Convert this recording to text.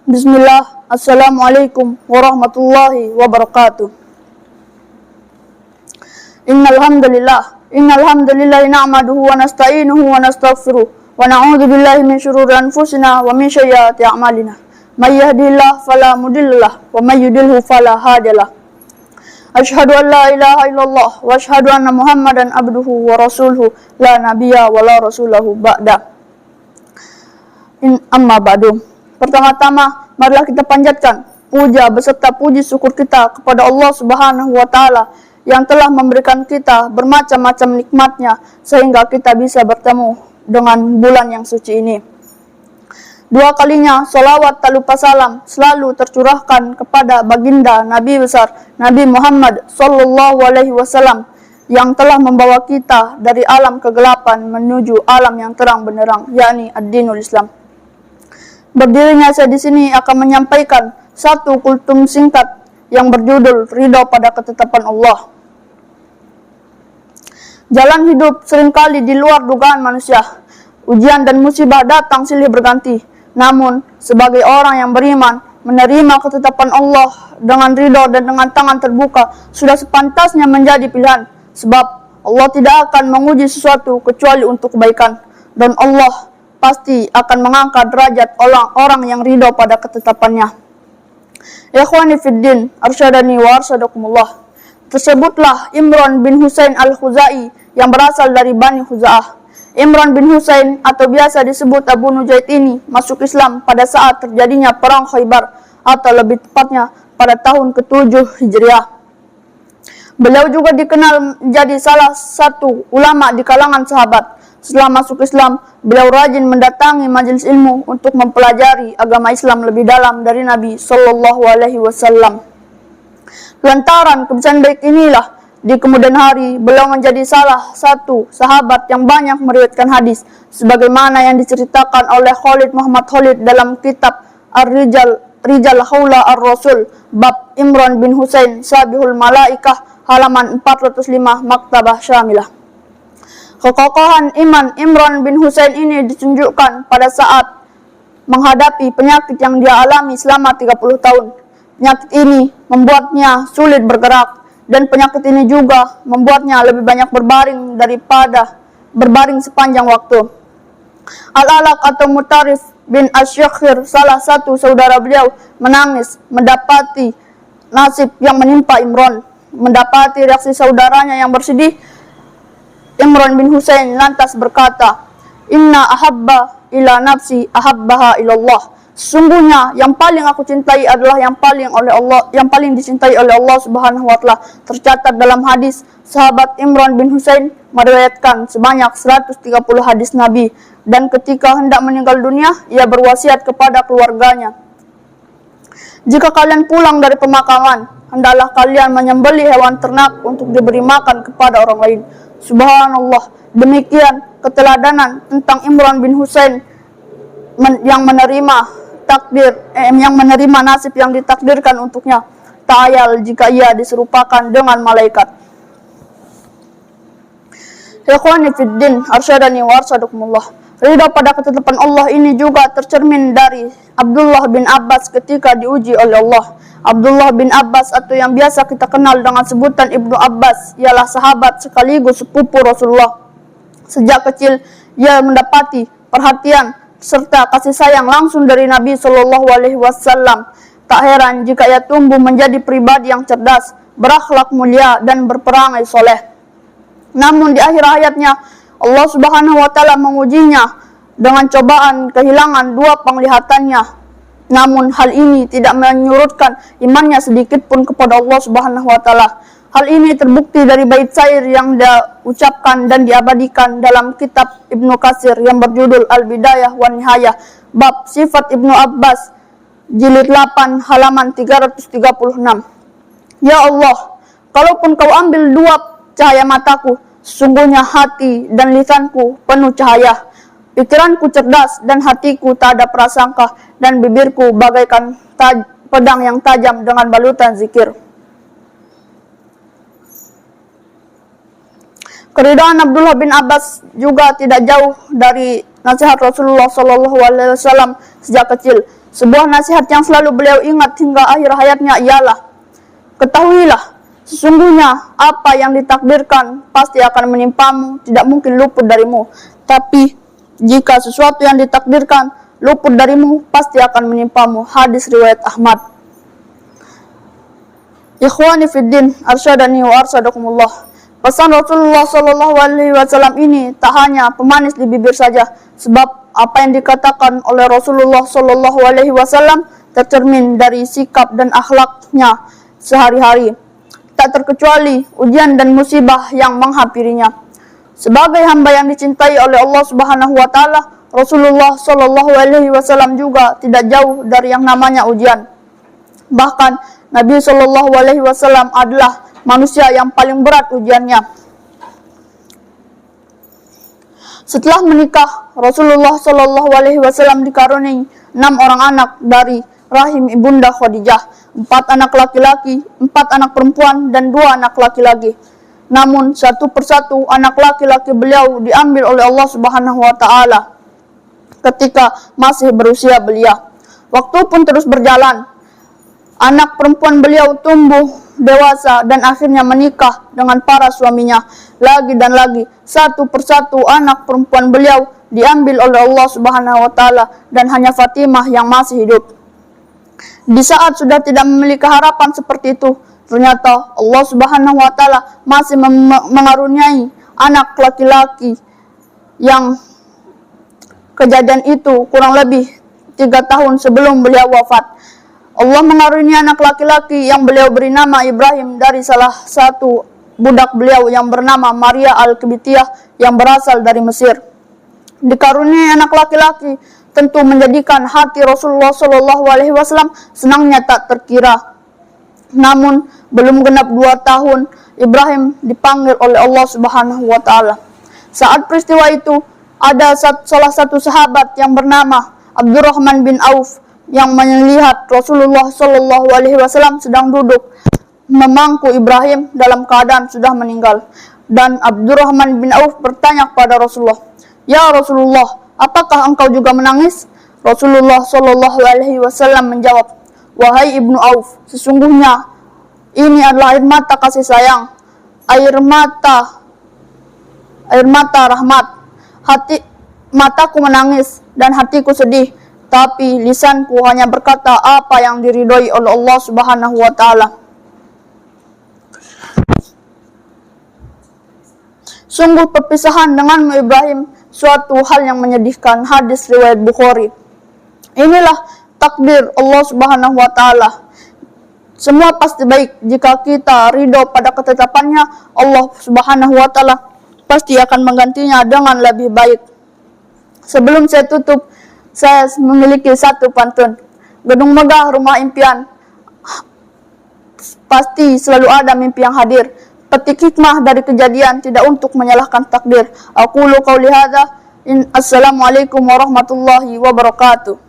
Bismillah, Assalamualaikum warahmatullahi wabarakatuh. Innalhamdulillah na'maduhu wa nasta'inuhu wa nastaghfiruh wa na'udzu billahi min shururi anfusina wa min sayyiati a'malina. May yahdihillahu fala mudhillalah wa may yudhlilhu fala hadiyalah. Asyhadu an la ilaha illallah wa asyhadu anna Muhammadan abduhu wa rasuluhu la nabiyya wa la rasulahu ba'da. Amma ba'du. Pertama-tama, marilah kita panjatkan puja beserta puji syukur kita kepada Allah Subhanahu wa Ta'ala yang telah memberikan kita bermacam-macam nikmatnya sehingga kita bisa bertemu dengan bulan yang suci ini. Dua kalinya salawat tak lupa salam selalu tercurahkan kepada baginda Nabi besar Nabi Muhammad sallallahu alaihi wasallam yang telah membawa kita dari alam kegelapan menuju alam yang terang benderang, yakni ad-dinul Islam. Berdirinya saya di sini akan menyampaikan satu kultum singkat yang berjudul ridho pada ketetapan Allah. Jalan hidup seringkali di luar dugaan manusia. Ujian dan musibah datang silih berganti. Namun, sebagai orang yang beriman, menerima ketetapan Allah dengan ridho dan dengan tangan terbuka sudah sepantasnya menjadi pilihan. Sebab Allah tidak akan menguji sesuatu kecuali untuk kebaikan. Dan Allah pasti akan mengangkat derajat orang-orang yang ridho pada ketetapannya. Ikhwani fiddin, arsyadani wa arsyadakumullah. Tersebutlah Imran bin Husain al-Khuzai yang berasal dari Bani Khuza'ah. Imran bin Husain atau biasa disebut Abu Nujaid ini masuk Islam pada saat terjadinya perang Khaybar atau lebih tepatnya pada tahun ke-7 Hijriah. Beliau juga dikenal menjadi salah satu ulama di kalangan sahabat. Setelah masuk Islam, beliau rajin mendatangi majelis ilmu untuk mempelajari agama Islam lebih dalam dari Nabi Sallallahu Alaihi Wasallam. Lantaran kebiasaan baik inilah, di kemudian hari beliau menjadi salah satu sahabat yang banyak meriwayatkan hadis, sebagaimana yang diceritakan oleh Khalid Muhammad Khalid dalam kitab Rijal Haula Ar-Rasul bab Imran bin Husain Sabihul Malaikah halaman 405 Maktabah Syamilah. Kekokohan iman Imran bin Husain ini ditunjukkan pada saat menghadapi penyakit yang dia alami selama 30 tahun. Penyakit ini membuatnya sulit bergerak, dan penyakit ini juga membuatnya lebih banyak berbaring daripada berbaring sepanjang waktu. Al-Alaq atau Mutarif bin Asyakhir, salah satu saudara beliau, menangis mendapati nasib yang menimpa Imran. Mendapati reaksi saudaranya yang bersedih, Imran bin Husain lantas berkata, "Inna ahabba ila nafsi ahabbaha ilallah." Sesungguhnya yang paling aku cintai adalah yang paling dicintai oleh Allah Subhanahu wa Ta'ala. Tercatat dalam hadis, sahabat Imran bin Husain meriwayatkan sebanyak 130 hadis Nabi, dan ketika hendak meninggal dunia, ia berwasiat kepada keluarganya, "Jika kalian pulang dari pemakaman, hendaklah kalian menyembelih hewan ternak untuk diberi makan kepada orang lain." Subhanallah, demikian keteladanan tentang Imran bin Husain yang menerima nasib yang ditakdirkan untuknya. Tak ayal jika ia diserupakan dengan malaikat. Ikhwani fiddin, arsyadani wa arsyadakumullah. Ridho pada ketetapan Allah ini juga tercermin dari Abdullah bin Abbas ketika diuji oleh Allah. Abdullah bin Abbas atau yang biasa kita kenal dengan sebutan Ibnu Abbas ialah sahabat sekaligus sepupu Rasulullah. Sejak kecil ia mendapati perhatian serta kasih sayang langsung dari Nabi Shallallahu Alaihi Wasallam. Tak heran jika ia tumbuh menjadi pribadi yang cerdas, berakhlak mulia dan berperangai soleh. Namun di akhir hayatnya Allah Subhanahu Wa Taala mengujinya dengan cobaan kehilangan dua penglihatannya. Namun hal ini tidak menyurutkan imannya sedikit pun kepada Allah Subhanahu wa Ta'ala. Hal ini terbukti dari bait syair yang dia ucapkan dan diabadikan dalam kitab Ibnu Katsir yang berjudul Al-Bidayah wan Nihayah bab sifat Ibnu Abbas jilid 8 halaman 336. Ya Allah, kalaupun kau ambil dua cahaya mataku, sesungguhnya hati dan lisanku penuh cahaya. Pikiranku cerdas dan hatiku tak ada prasangka, dan bibirku bagaikan pedang yang tajam dengan balutan zikir. Keridhaan Abdullah bin Abbas juga tidak jauh dari nasihat Rasulullah SAW sejak kecil. Sebuah nasihat yang selalu beliau ingat hingga akhir hayatnya ialah, ketahuilah, sesungguhnya apa yang ditakdirkan pasti akan menimpamu, tidak mungkin luput darimu. Tapi jika sesuatu yang ditakdirkan luput darimu, pasti akan menimpamu. Hadis riwayat Ahmad. Ikhwani fiddin, arsyadani wa arsadakumullah. Pesan Rasulullah Shallallahu Alaihi Wasallam ini tak hanya pemanis di bibir saja, sebab apa yang dikatakan oleh Rasulullah Shallallahu Alaihi Wasallam tercermin dari sikap dan akhlaknya sehari-hari, tak terkecuali ujian dan musibah yang menghampirinya. Sebagai hamba yang dicintai oleh Allah Subhanahu Wa Taala, Rasulullah Shallallahu Alaihi Wasallam juga tidak jauh dari yang namanya ujian. Bahkan Nabi Shallallahu Alaihi Wasallam adalah manusia yang paling berat ujiannya. Setelah menikah, Rasulullah Shallallahu Alaihi Wasallam dikaruniai 6 orang anak dari rahim ibunda Khadijah, 4 anak laki-laki, 4 anak perempuan, dan 2 anak laki-laki. Namun satu persatu anak laki-laki beliau diambil oleh Allah Subhanahu Wa Taala ketika masih berusia belia. Waktu pun terus berjalan. Anak perempuan beliau tumbuh dewasa dan akhirnya menikah dengan para suaminya. Lagi dan lagi, satu persatu anak perempuan beliau diambil oleh Allah Subhanahu Wa Taala dan hanya Fatimah yang masih hidup. Di saat sudah tidak memiliki harapan seperti itu, ternyata Allah Subhanahu Wa Taala masih mengaruniai anak laki-laki yang kejadian itu kurang lebih 3 tahun sebelum beliau wafat. Allah mengaruniai anak laki-laki yang beliau beri nama Ibrahim dari salah satu budak beliau yang bernama Maria Al-Qibtiyah yang berasal dari Mesir. Dikaruniai anak laki-laki tentu menjadikan hati Rasulullah Shallallahu Alaihi Wasallam senangnya tak terkira. Namun belum genap 2 tahun, Ibrahim dipanggil oleh Allah Subhanahu Wa Taala. Saat peristiwa itu, ada salah satu sahabat yang bernama Abdurrahman bin Auf yang melihat Rasulullah Shallallahu Alaihi Wasallam sedang duduk memangku Ibrahim dalam keadaan sudah meninggal. Dan Abdurrahman bin Auf bertanya kepada Rasulullah, "Ya Rasulullah, apakah engkau juga menangis?" Rasulullah Shallallahu Alaihi Wasallam menjawab, "Wahai Ibnu Auf, sesungguhnya ini adalah air mata kasih sayang, air mata rahmat. Mataku menangis dan hatiku sedih, tapi lisanku hanya berkata apa yang diridhoi oleh Allah Subhanahu Wa Taala." Sungguh perpisahan denganmu Ibrahim suatu hal yang menyedihkan. Hadis riwayat Bukhari. Inilah takdir Allah Subhanahu Wa Taala. Semua pasti baik jika kita ridho pada ketetapannya. Allah Subhanahu Wa Taala pasti akan menggantinya dengan lebih baik. Sebelum saya tutup, saya memiliki satu pantun. Gedung megah rumah impian, pasti selalu ada mimpi yang hadir. Petik hikmah dari kejadian, tidak untuk menyalahkan takdir. Aqulu qauli hadza. Assalamualaikum warahmatullahi wabarakatuh.